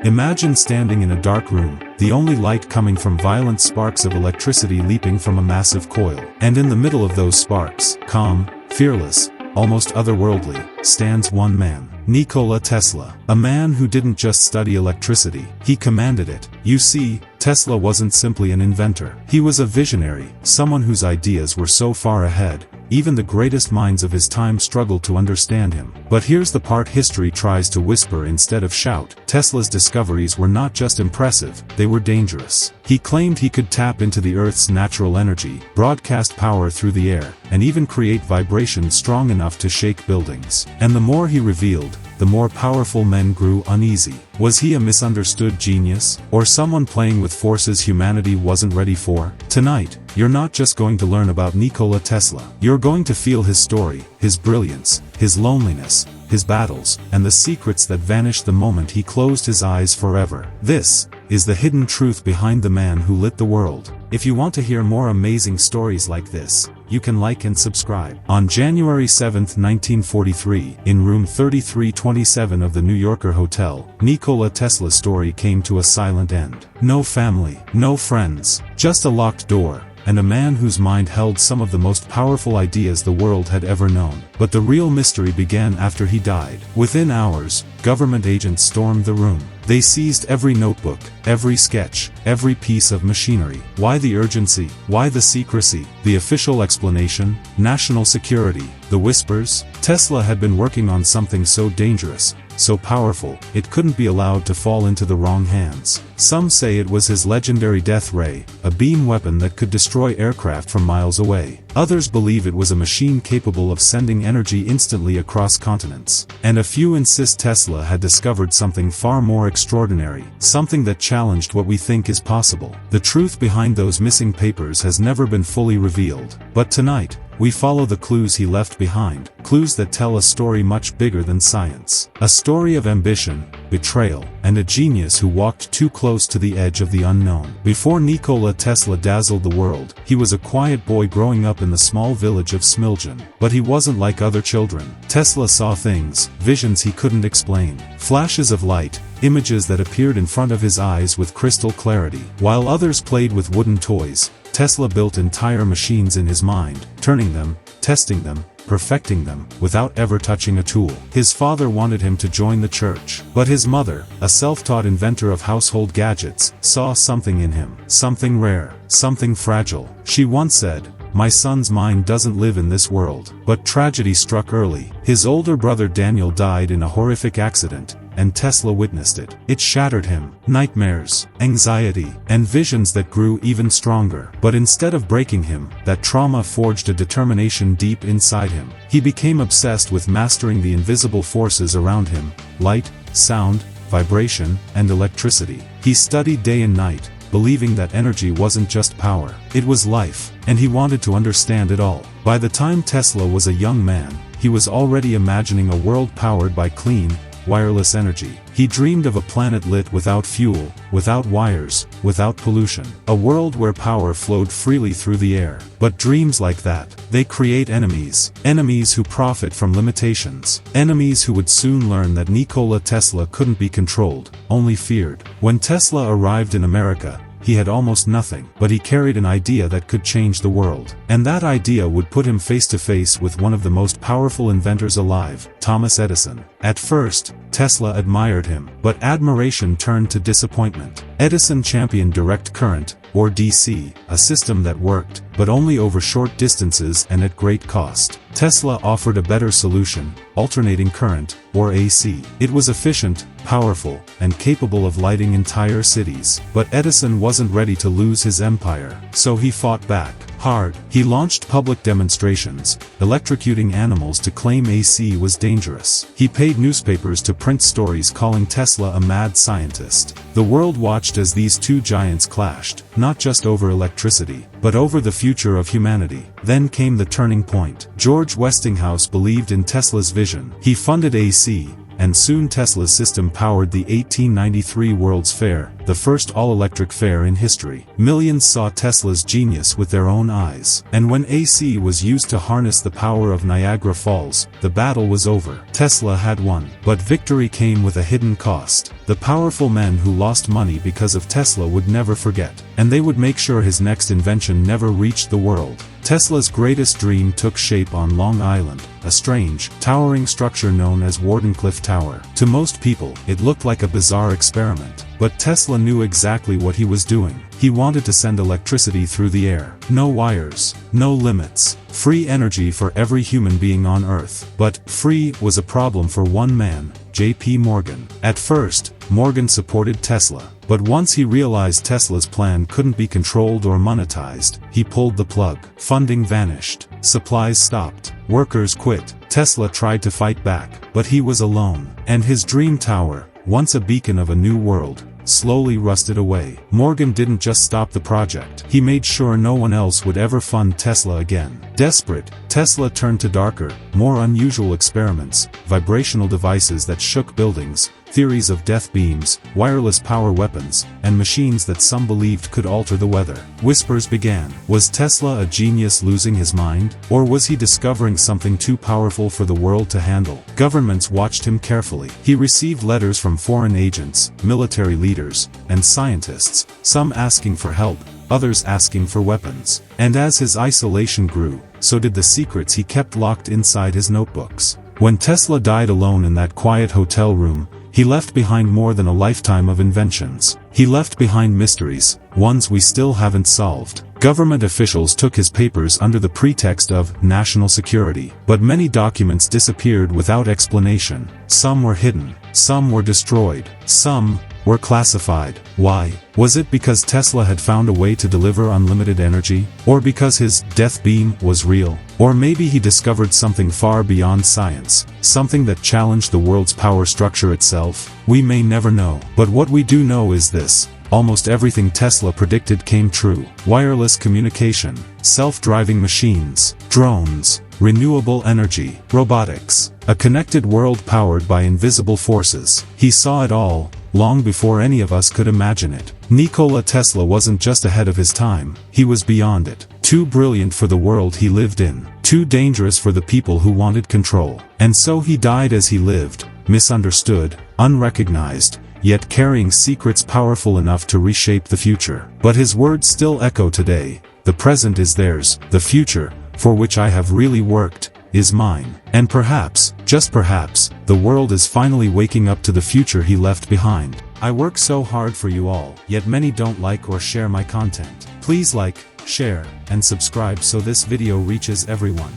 Imagine standing in a dark room, the only light coming from violent sparks of electricity leaping from a massive coil. And in the middle of those sparks, calm, fearless, almost otherworldly, stands one man. Nikola Tesla. A man who didn't just study electricity, he commanded it. You see, Tesla wasn't simply an inventor. He was a visionary, someone whose ideas were so far ahead, even the greatest minds of his time struggled to understand him. But here's the part history tries to whisper instead of shout. Tesla's discoveries were not just impressive, they were dangerous. He claimed he could tap into the Earth's natural energy, broadcast power through the air, and even create vibrations strong enough to shake buildings. And the more he revealed, the more powerful men grew uneasy. Was he a misunderstood genius, or someone playing with forces humanity wasn't ready for? Tonight, you're not just going to learn about Nikola Tesla. You're going to feel his story, his brilliance, his loneliness, his battles, and the secrets that vanished the moment he closed his eyes forever. This is the hidden truth behind the man who lit the world. If you want to hear more amazing stories like this, you can like and subscribe. On January 7, 1943, in room 3327 of the New Yorker Hotel, Nikola Tesla's story came to a silent end. No family, no friends, just a locked door, and a man whose mind held some of the most powerful ideas the world had ever known. But the real mystery began after he died. Within hours, government agents stormed the room. They seized every notebook, every sketch, every piece of machinery. Why the urgency? Why the secrecy? The official explanation? National security. The whispers? Tesla had been working on something so dangerous, so powerful, it couldn't be allowed to fall into the wrong hands. Some say it was his legendary death ray, a beam weapon that could destroy aircraft from miles away. Others believe it was a machine capable of sending energy instantly across continents. And a few insist Tesla had discovered something far more extraordinary, something that challenged what we think is possible. The truth behind those missing papers has never been fully revealed. But tonight, we follow the clues he left behind, clues that tell a story much bigger than science. A story of ambition, betrayal, and a genius who walked too close to the edge of the unknown. Before Nikola Tesla dazzled the world, he was a quiet boy growing up in the small village of Smiljan. But he wasn't like other children. Tesla saw things, visions he couldn't explain, flashes of light, images that appeared in front of his eyes with crystal clarity. While others played with wooden toys, Tesla built entire machines in his mind, turning them, testing them, perfecting them, without ever touching a tool. His father wanted him to join the church, but his mother, a self-taught inventor of household gadgets, saw something in him, something rare, something fragile. She once said, "My son's mind doesn't live in this world." But tragedy struck early. His older brother Daniel died in a horrific accident, and Tesla witnessed it. It shattered him. Nightmares, anxiety, and visions that grew even stronger. But instead of breaking him, that trauma forged a determination deep inside him. He became obsessed with mastering the invisible forces around him: light, sound, vibration, and electricity. He studied day and night, believing that energy wasn't just power, it was life, and he wanted to understand it all. By the time Tesla was a young man, he was already imagining a world powered by clean, wireless energy. He dreamed of a planet lit without fuel, without wires, without pollution. A world where power flowed freely through the air. But dreams like that, they create enemies. Enemies who profit from limitations. Enemies who would soon learn that Nikola Tesla couldn't be controlled, only feared. When Tesla arrived in America, he had almost nothing, but he carried an idea that could change the world. And that idea would put him face to face with one of the most powerful inventors alive, Thomas Edison. At first, Tesla admired him, but admiration turned to disappointment. Edison championed direct current, or DC, a system that worked, but only over short distances and at great cost. Tesla offered a better solution: alternating current, or AC. It was efficient, powerful, and capable of lighting entire cities. But Edison wasn't ready to lose his empire, so he fought back hard. He launched public demonstrations, electrocuting animals to claim AC was dangerous. He paid newspapers to print stories calling Tesla a mad scientist. The world watched as these two giants clashed, not just over electricity, but over the future of humanity. Then came the turning point. George Westinghouse believed in Tesla's vision. He funded AC, and soon Tesla's system powered the 1893 World's Fair, the first all-electric fair in history. Millions saw Tesla's genius with their own eyes. And when AC was used to harness the power of Niagara Falls, the battle was over. Tesla had won. But victory came with a hidden cost. The powerful men who lost money because of Tesla would never forget, and they would make sure his next invention never reached the world. Tesla's greatest dream took shape on Long Island, a strange, towering structure known as Wardenclyffe Tower. To most people, it looked like a bizarre experiment. But Tesla knew exactly what he was doing. He wanted to send electricity through the air. No wires, no limits. Free energy for every human being on Earth. But free was a problem for one man, J.P. Morgan. At first, Morgan supported Tesla. But once he realized Tesla's plan couldn't be controlled or monetized, he pulled the plug. Funding vanished. Supplies stopped. Workers quit. Tesla tried to fight back, but he was alone. And his dream tower, once a beacon of a new world, slowly rusted away. Morgan didn't just stop the project. He made sure no one else would ever fund Tesla again. Desperate, Tesla turned to darker, more unusual experiments, vibrational devices that shook buildings, theories of death beams, wireless power weapons, and machines that some believed could alter the weather. Whispers began. Was Tesla a genius losing his mind? Or was he discovering something too powerful for the world to handle? Governments watched him carefully. He received letters from foreign agents, military leaders, and scientists, some asking for help, others asking for weapons. And as his isolation grew, so did the secrets he kept locked inside his notebooks. When Tesla died alone in that quiet hotel room, he left behind more than a lifetime of inventions. He left behind mysteries, ones we still haven't solved. Government officials took his papers under the pretext of national security, but many documents disappeared without explanation. Some were hidden, some were destroyed, some were classified. Why? Was it because Tesla had found a way to deliver unlimited energy? Or because his death beam was real? Or maybe he discovered something far beyond science, something that challenged the world's power structure itself? We may never know. But what we do know is this: almost everything Tesla predicted came true. Wireless communication, self-driving machines, drones, renewable energy, robotics, a connected world powered by invisible forces. He saw it all, long before any of us could imagine it. Nikola Tesla wasn't just ahead of his time, he was beyond it. Too brilliant for the world he lived in, too dangerous for the people who wanted control. And so he died as he lived, misunderstood, unrecognized, yet carrying secrets powerful enough to reshape the future. But his words still echo today. The present is theirs, the future, for which I have really worked, is mine. And perhaps, just perhaps, the world is finally waking up to the future he left behind. I work so hard for you all, yet many don't like or share my content. Please like, share, and subscribe so this video reaches everyone.